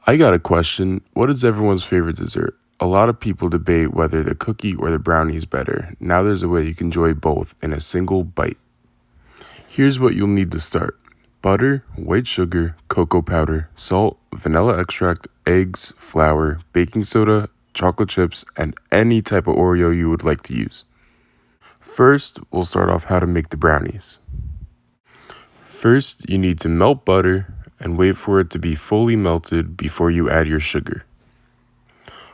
I got a question. What is everyone's favorite dessert? A lot of people debate whether the cookie or the brownie is better. Now there's a way you can enjoy both in a single bite. Here's what you'll need to start. Butter, white sugar, cocoa powder, salt, vanilla extract, eggs, flour, baking soda, chocolate chips, and any type of Oreo you would like to use. First, we'll start off how to make the brownies. First, you need to melt butter and wait for it to be fully melted before you add your sugar.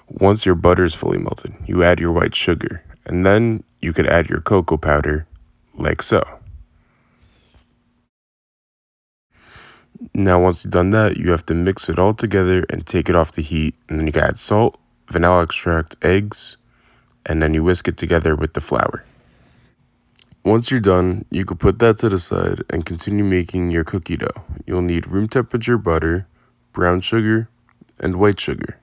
Once your butter is fully melted, you add your white sugar, and then you could add your cocoa powder, like so. Now once you've done that, you have to mix it all together and take it off the heat, and then you can add salt, vanilla extract, eggs, and then you whisk it together with the flour. Once you're done, you can put that to the side and continue making your cookie dough. You'll need room temperature butter, brown sugar, and white sugar.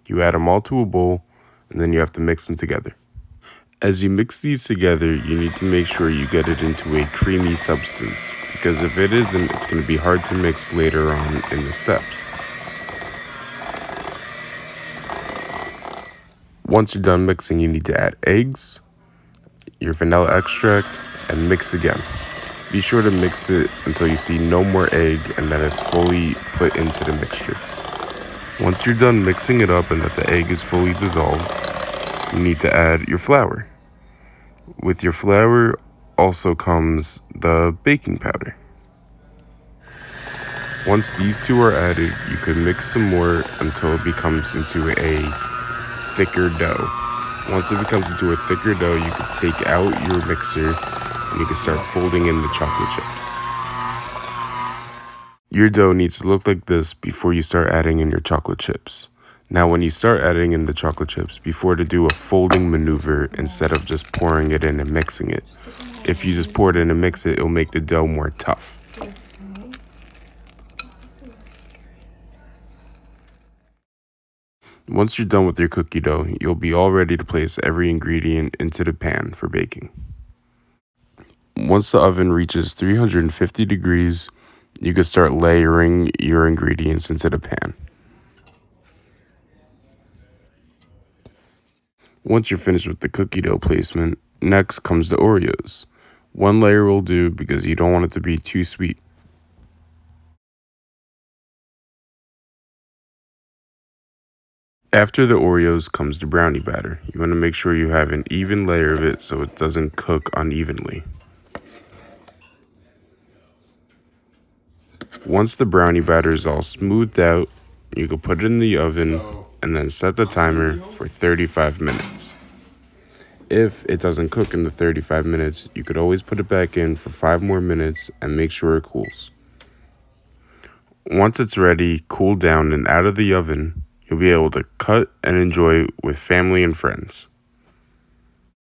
You add them all to a bowl, and then you have to mix them together. As you mix these together, you need to make sure you get it into a creamy substance, because if it isn't, it's going to be hard to mix later on in the steps. Once you're done mixing, you need to add eggs, your vanilla extract, and mix again. Be sure to mix it until you see no more egg and then it's fully put into the mixture. Once you're done mixing it up and that the egg is fully dissolved, you need to add your flour. With your flour also comes the baking powder. Once these two are added, you can mix some more until it becomes into a thicker dough. Once it becomes into a thicker dough, you can take out your mixer and you can start folding in the chocolate chips. Your dough needs to look like this before you start adding in your chocolate chips. Now when you start adding in the chocolate chips, be sure to do a folding maneuver instead of just pouring it in and mixing it. If you just pour it in and mix it, it'll make the dough more tough. Once you're done with your cookie dough, you'll be all ready to place every ingredient into the pan for baking. Once the oven reaches 350 degrees, you can start layering your ingredients into the pan. Once you're finished with the cookie dough placement, next comes the Oreos. One layer will do because you don't want it to be too sweet. After the Oreos comes the brownie batter. You want to make sure you have an even layer of it so it doesn't cook unevenly. Once the brownie batter is all smoothed out, you can put it in the oven and then set the timer for 35 minutes. If it doesn't cook in the 35 minutes, you could always put it back in for 5 more minutes and make sure it cools. Once it's ready, cooled down and out of the oven, you'll be able to cut and enjoy with family and friends.